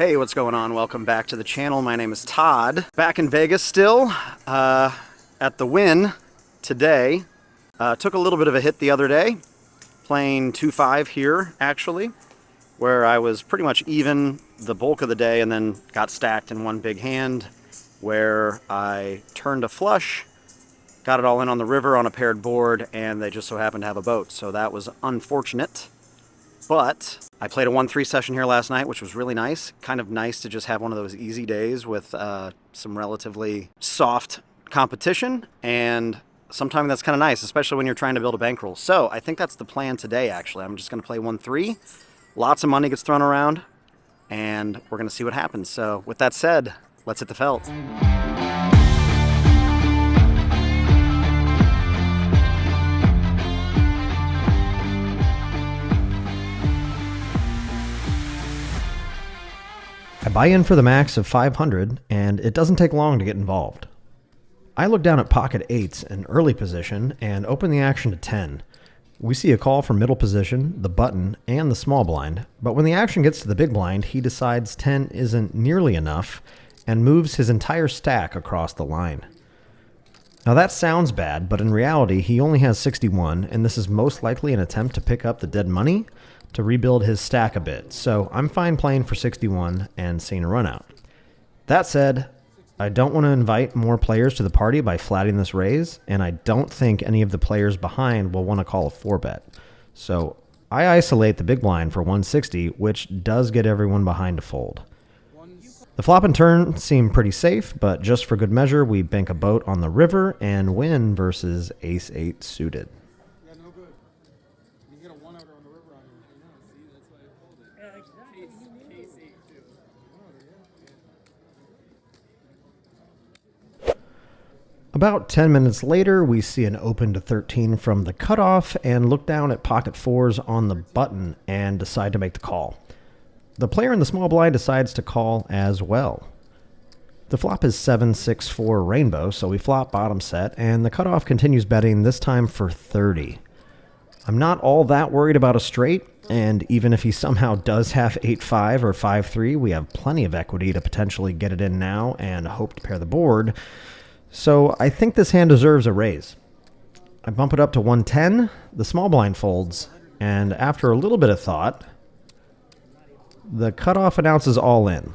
Hey, what's going on? Welcome back to the channel. My name is Todd. Back in Vegas still, at the Wynn today. Took a little bit of a hit the other day, playing 2-5 here, actually, where I was pretty much even the bulk of the day and then got stacked in one big hand where I turned a flush, got it all in on the river on a paired board, and they just so happened to have a boat. So that was unfortunate. But I played a 1-3 session here last night, which was really nice. Kind of nice to just have one of those easy days with some relatively soft competition. And sometimes that's kind of nice, especially when you're trying to build a bankroll. So I think that's the plan today, actually. I'm just going to play 1-3. Lots of money gets thrown around, and we're going to see what happens. So with that said, let's hit the felt. I buy in for the max of 500, and it doesn't take long to get involved. I look down at pocket 8s in early position and open the action to 10. We see a call from middle position, the button, and the small blind, but when the action gets to the big blind, he decides 10 isn't nearly enough and moves his entire stack across the line. Now that sounds bad, but in reality, he only has 61, and this is most likely an attempt to pick up the dead money to rebuild his stack a bit, so I'm fine playing for 61 and seeing a run out. That said, I don't want to invite more players to the party by flatting this raise, and I don't think any of the players behind will want to call a 4-bet. So I isolate the big blind for 160, which does get everyone behind to fold. The flop and turn seem pretty safe, but just for good measure, we bank a boat on the river and win versus ace-8 suited. About 10 minutes later, we see an open to 13 from the cutoff and look down at pocket 4s on the button and decide to make the call. The player in the small blind decides to call as well. The flop is 7-6-4 rainbow, so we flop bottom set, and the cutoff continues betting, this time for 30. I'm not all that worried about a straight, and even if he somehow does have 8-5 or 5-3, we have plenty of equity to potentially get it in now and hope to pair the board. So I think this hand deserves a raise. I bump it up to 110, the small blind folds, and after a little bit of thought, the cutoff announces all in.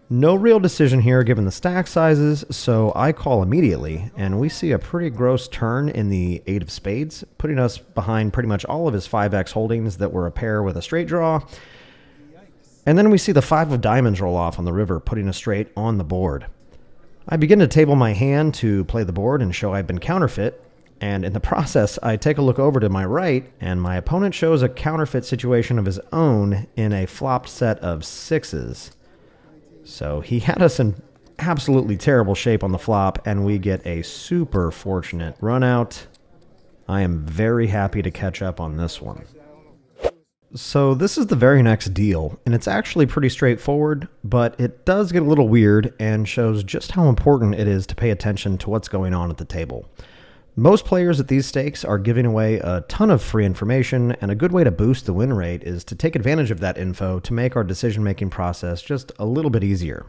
No real decision here given the stack sizes, so I call immediately, and we see a pretty gross turn in the 8 of spades, putting us behind pretty much all of his 5x holdings that were a pair with a straight draw. And then we see the 5 of diamonds roll off on the river, putting a straight on the board. I begin to table my hand to play the board and show I've been counterfeit, and in the process, I take a look over to my right, and my opponent shows a counterfeit situation of his own in a flopped set of 6s. So he had us in absolutely terrible shape on the flop, and we get a super fortunate run out. I am very happy to catch up on this one. So this is the very next deal, and it's actually pretty straightforward, but it does get a little weird and shows just how important it is to pay attention to what's going on at the table. Most players at these stakes are giving away a ton of free information, and a good way to boost the win rate is to take advantage of that info to make our decision-making process just a little bit easier.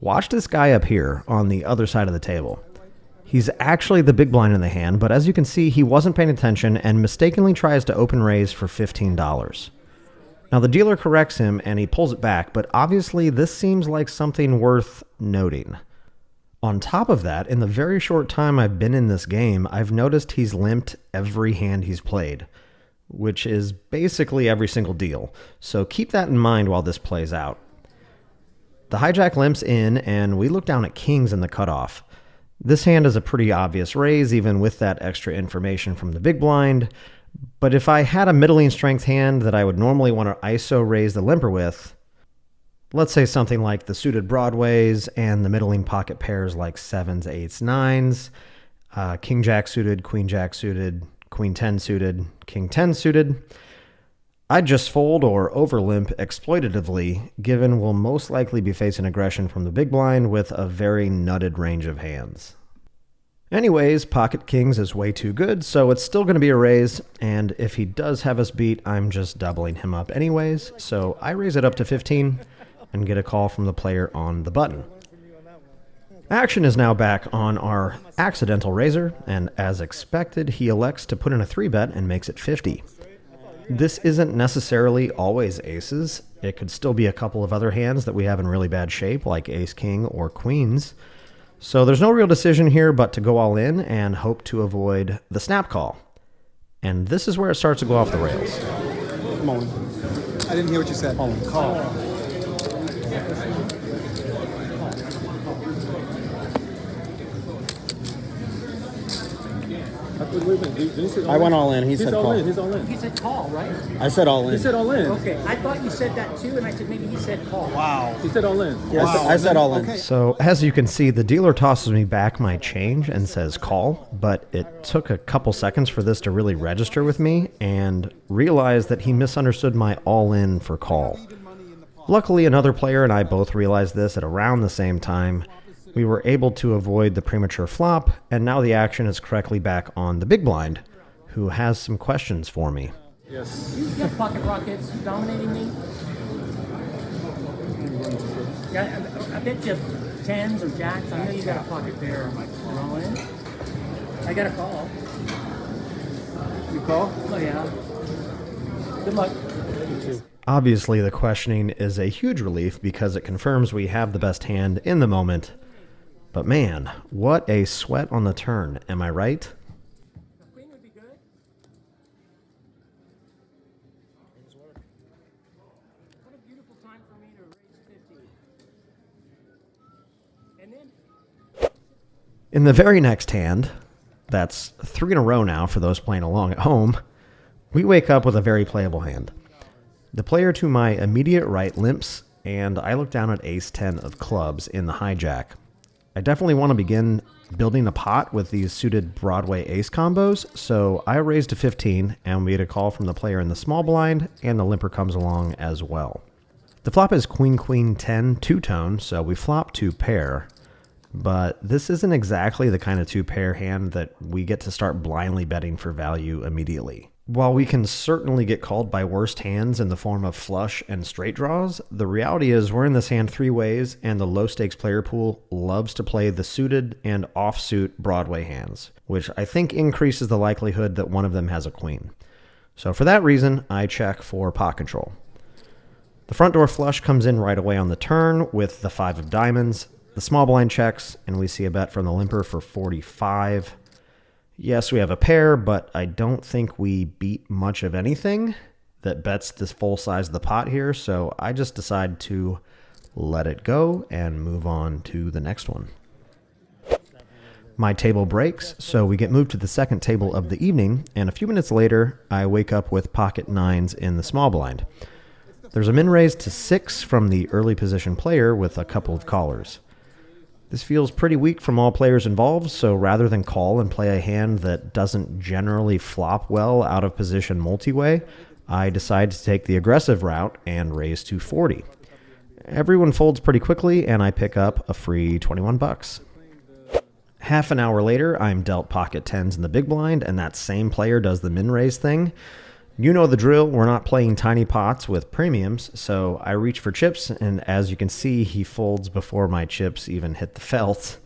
Watch this guy up here on the other side of the table. He's actually the big blind in the hand, but as you can see, he wasn't paying attention and mistakenly tries to open raise for $15. Now the dealer corrects him and he pulls it back, but obviously this seems like something worth noting. On top of that, in the very short time I've been in this game, I've noticed he's limped every hand he's played, which is basically every single deal. So keep that in mind while this plays out. The hijack limps in and we look down at kings in the cutoff. This hand is a pretty obvious raise, even with that extra information from the big blind, but if I had a middling strength hand that I would normally want to ISO raise the limper with, let's say something like the suited broadways and the middling pocket pairs like 7s, 8s, 9s, king jack suited, queen jack suited, queen 10 suited, king 10 suited, I'd just fold or overlimp exploitatively, given we'll most likely be facing aggression from the big blind with a very nutted range of hands. Anyways, pocket kings is way too good, so it's still going to be a raise, and if he does have us beat, I'm just doubling him up anyways, so I raise it up to 15, and get a call from the player on the button. Action is now back on our accidental raiser, and as expected, he elects to put in a 3-bet and makes it 50. This isn't necessarily always aces. It could still be a couple of other hands that we have in really bad shape, like ace-king or queens. So there's no real decision here but to go all in and hope to avoid the snap call. And this is where it starts to go off the rails. Come on. I didn't hear what you said. Call. I went all in. He said call. He's all in. He said call, right? I said all in. He said all in. Okay, I thought you said that too, and I said maybe he said call. Wow. He said all in. I said all in. Okay. So as you can see, the dealer tosses me back my change and says call, but it took a couple seconds for this to really register with me and realize that he misunderstood my all in for call. Luckily, another player and I both realized this at around the same time. We were able to avoid the premature flop, and now the action is correctly back on the big blind, who has some questions for me. Yes. You got pocket rockets dominating me? Yeah, I bet you tens or jacks. I know you got a pocket pair. Roll in. I got a call. You call? Oh yeah. Good luck. Obviously, the questioning is a huge relief because it confirms we have the best hand in the moment. But man, what a sweat on the turn, am I right? Queen would be good. What a beautiful time for me to raise 50. And then In the very next hand, that's 3 in a row now for those playing along at home, we wake up with a very playable hand. The player to my immediate right limps, and I look down at ace-10 of clubs in the hijack. I definitely want to begin building a pot with these suited Broadway ace combos, so I raise to 15, and we get a call from the player in the small blind, and the limper comes along as well. The flop is queen-queen-10 two-tone, so we flop to pair, but this isn't exactly the kind of two-pair hand that we get to start blindly betting for value immediately. While we can certainly get called by worst hands in the form of flush and straight draws, the reality is we're in this hand 3 ways, and the low-stakes player pool loves to play the suited and offsuit Broadway hands, which I think increases the likelihood that one of them has a queen. So for that reason, I check for pot control. The front door flush comes in right away on the turn with the 5 of diamonds. The small blind checks, and we see a bet from the limper for 45. Yes, we have a pair, but I don't think we beat much of anything that bets this full size of the pot here, so I just decide to let it go and move on to the next one. My table breaks, so we get moved to the second table of the evening, and a few minutes later, I wake up with pocket 9s in the small blind. There's a min raise to 6 from the early position player with a couple of callers. This feels pretty weak from all players involved, so rather than call and play a hand that doesn't generally flop well out of position multi-way, I decide to take the aggressive route and raise to 40. Everyone folds pretty quickly, and I pick up a free 21 bucks. Half an hour later, I'm dealt pocket 10s in the big blind, and that same player does the min raise thing. You know the drill, we're not playing tiny pots with premiums, so I reach for chips, and as you can see, he folds before my chips even hit the felt.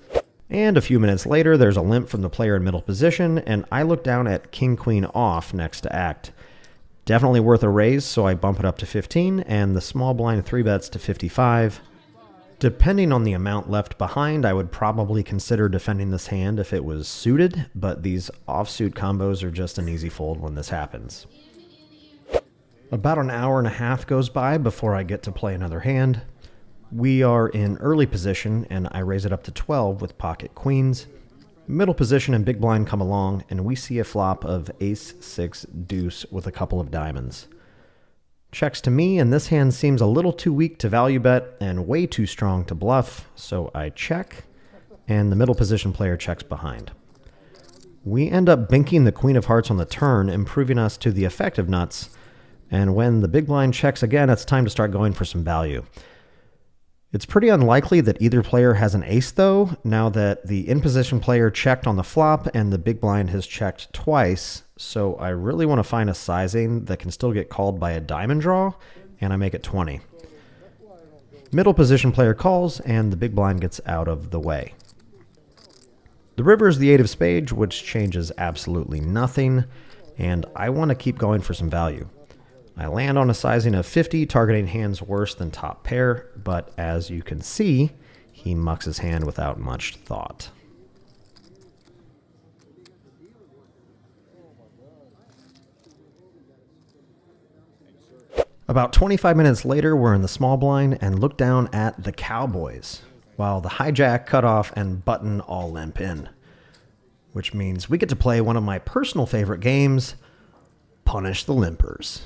And a few minutes later, there's a limp from the player in middle position, and I look down at king-queen off next to act. Definitely worth a raise, so I bump it up to 15, and the small blind 3-bets to 55. Depending on the amount left behind, I would probably consider defending this hand if it was suited, but these offsuit combos are just an easy fold when this happens. About an hour and a half goes by before I get to play another hand. We are in early position, and I raise it up to 12 with pocket queens. Middle position and big blind come along, and we see a flop of ace, 6, deuce with a couple of diamonds. Checks to me, and this hand seems a little too weak to value bet and way too strong to bluff, so I check, and the middle position player checks behind. We end up binking the queen of hearts on the turn, improving us to the effective nuts, and when the big blind checks again, it's time to start going for some value. It's pretty unlikely that either player has an ace, though, now that the in-position player checked on the flop and the big blind has checked twice, so I really want to find a sizing that can still get called by a diamond draw, and I make it 20. Middle position player calls, and the big blind gets out of the way. The river is the 8 of spades, which changes absolutely nothing, and I want to keep going for some value. I land on a sizing of 50, targeting hands worse than top pair, but as you can see, he mucks his hand without much thought. About 25 minutes later, we're in the small blind and look down at the Cowboys, while the hijack, cutoff, and button all limp in. Which means we get to play one of my personal favorite games, Punish the Limpers.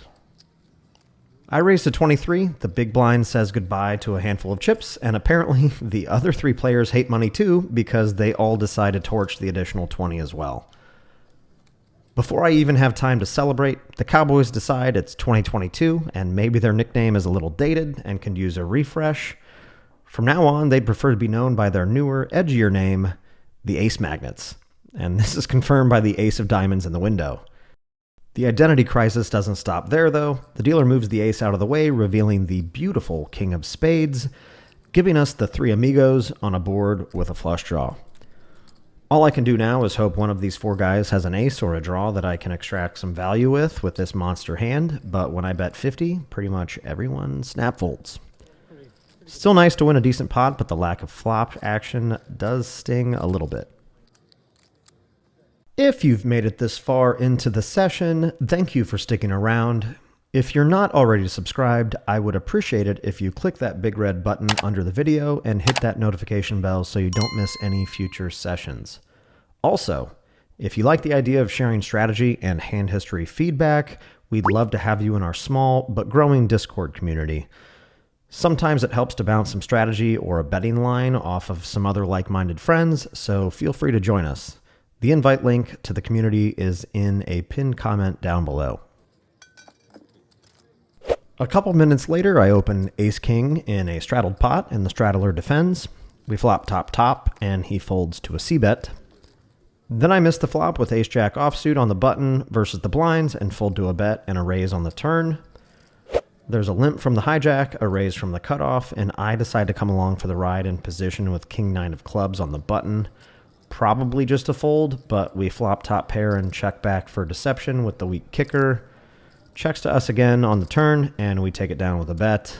I raise to 23, the big blind says goodbye to a handful of chips, and apparently the other 3 players hate money too because they all decide to torch the additional 20 as well. Before I even have time to celebrate, the Cowboys decide it's 2022 and maybe their nickname is a little dated and can use a refresh. From now on, they'd prefer to be known by their newer, edgier name, the Ace Magnets. And this is confirmed by the Ace of Diamonds in the window. The identity crisis doesn't stop there, though. The dealer moves the ace out of the way, revealing the beautiful King of Spades, giving us the 3 amigos on a board with a flush draw. All I can do now is hope one of these 4 guys has an ace or a draw that I can extract some value with this monster hand, but when I bet 50, pretty much everyone snap folds. Still nice to win a decent pot, but the lack of flop action does sting a little bit. If you've made it this far into the session, thank you for sticking around. If you're not already subscribed, I would appreciate it if you click that big red button under the video and hit that notification bell so you don't miss any future sessions. Also, if you like the idea of sharing strategy and hand history feedback, we'd love to have you in our small but growing Discord community. Sometimes it helps to bounce some strategy or a betting line off of some other like-minded friends, so feel free to join us. The invite link to the community is in a pinned comment down below. A couple minutes later, I open Ace-King in a straddled pot, and the straddler defends. We flop top-top, and he folds to a c-bet. Then I miss the flop with Ace-Jack offsuit on the button versus the blinds, and fold to a bet and a raise on the turn. There's a limp from the hijack, a raise from the cutoff, and I decide to come along for the ride in position with King-9 of clubs on the button. Probably just a fold, but we flop top pair and check back for deception with the weak kicker. Checks to us again on the turn, and we take it down with a bet.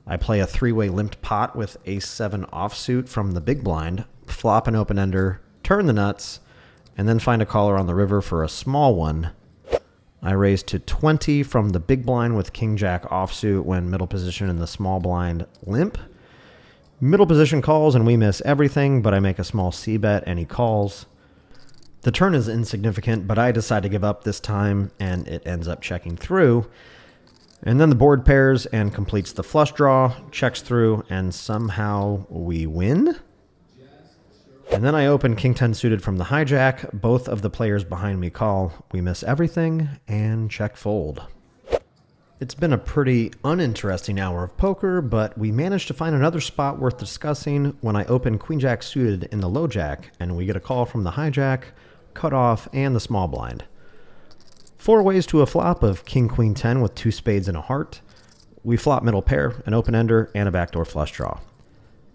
I play a 3-way limped pot with Ace-7 offsuit from the big blind, flop an open-ender, turn the nuts, and then find a caller on the river for a small one. I raise to 20 from the big blind with King-Jack offsuit when middle position in the small blind limp. Middle position calls and we miss everything, but I make a small c-bet and he calls. The turn is insignificant, but I decide to give up this time and it ends up checking through. And then the board pairs and completes the flush draw, checks through, and somehow we win? And then I open King-10 suited from the hijack. Both of the players behind me call. We miss everything and check fold. It's been a pretty uninteresting hour of poker, but we managed to find another spot worth discussing when I open Queen-Jack suited in the low jack, and we get a call from the hijack, cutoff, and the small blind. 4 ways to a flop of King-Queen-10 with 2 spades and a heart. We flop middle pair, an open-ender, and a backdoor flush draw.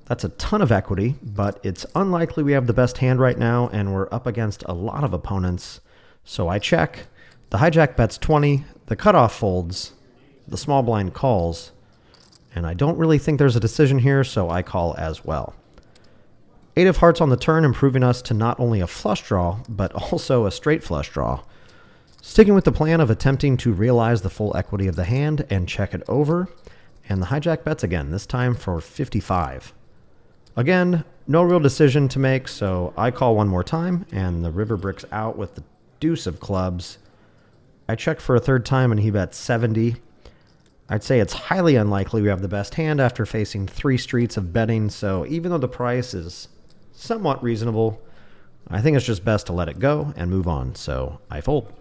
That's a ton of equity, but it's unlikely we have the best hand right now, and we're up against a lot of opponents. So I check. The hijack bets 20, the cutoff folds, the small blind calls, and I don't really think there's a decision here, so I call as well. 8 of hearts on the turn, improving us to not only a flush draw, but also a straight flush draw. Sticking with the plan of attempting to realize the full equity of the hand and check it over, and the hijack bets again, this time for 55. Again, no real decision to make, so I call one more time, and the river bricks out with the deuce of clubs. I check for a third time, and he bets 70. I'd say it's highly unlikely we have the best hand after facing 3 streets of betting, so even though the price is somewhat reasonable, I think it's just best to let it go and move on, so I fold.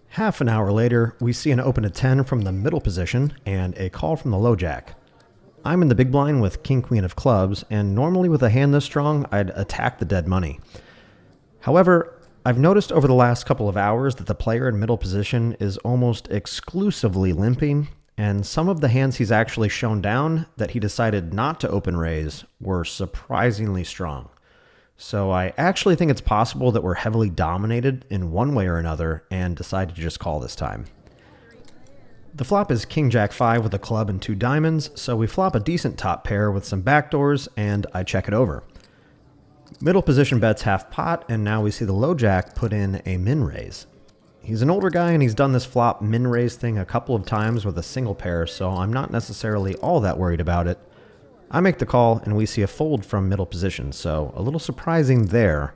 Half an hour later, we see an open at 10 from the middle position and a call from the low jack. I'm in the big blind with King-Queen of clubs, and normally with a hand this strong, I'd attack the dead money. However, I've noticed over the last couple of hours that the player in middle position is almost exclusively limping, and some of the hands he's actually shown down that he decided not to open raise were surprisingly strong. So I actually think it's possible that we're heavily dominated in one way or another and decided to just call this time. The flop is King Jack 5 with a club and 2 diamonds, so we flop a decent top pair with some backdoors, and I check it over. Middle position bets half pot, and now we see the low jack put in a min raise. He's an older guy, and he's done this flop min raise thing a couple of times with a single pair, so I'm not necessarily all that worried about it. I make the call, and we see a fold from middle position, so a little surprising there,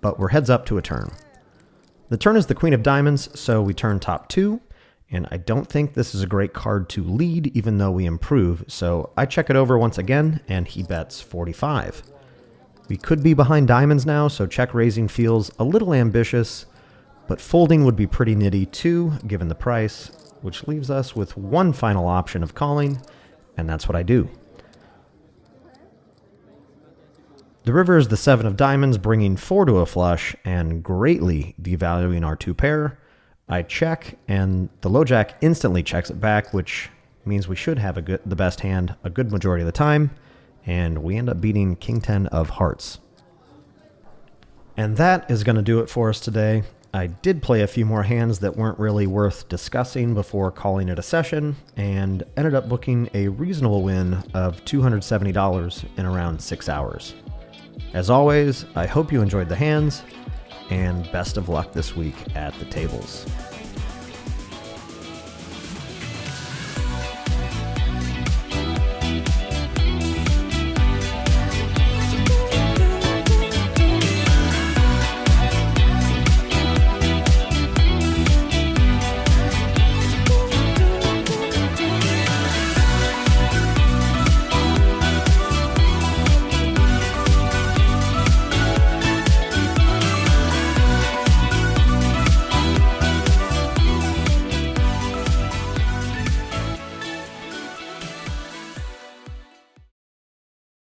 but we're heads up to a turn. The turn is the queen of diamonds, so we turn top 2, and I don't think this is a great card to lead, even though we improve, so I check it over once again, and he bets 45. We could be behind diamonds now, so check raising feels a little ambitious, but folding would be pretty nitty too, given the price, which leaves us with one final option of calling, and that's what I do. The river is the 7 of diamonds, bringing 4 to a flush, and greatly devaluing our 2 pair. I check, and the low jack instantly checks it back, which means we should have the best hand a good majority of the time, and we end up beating King 10 of hearts. And that is going to do it for us today. I did play a few more hands that weren't really worth discussing before calling it a session, and ended up booking a reasonable win of $270 in around 6 hours. As always, I hope you enjoyed the hands, and best of luck this week at the tables.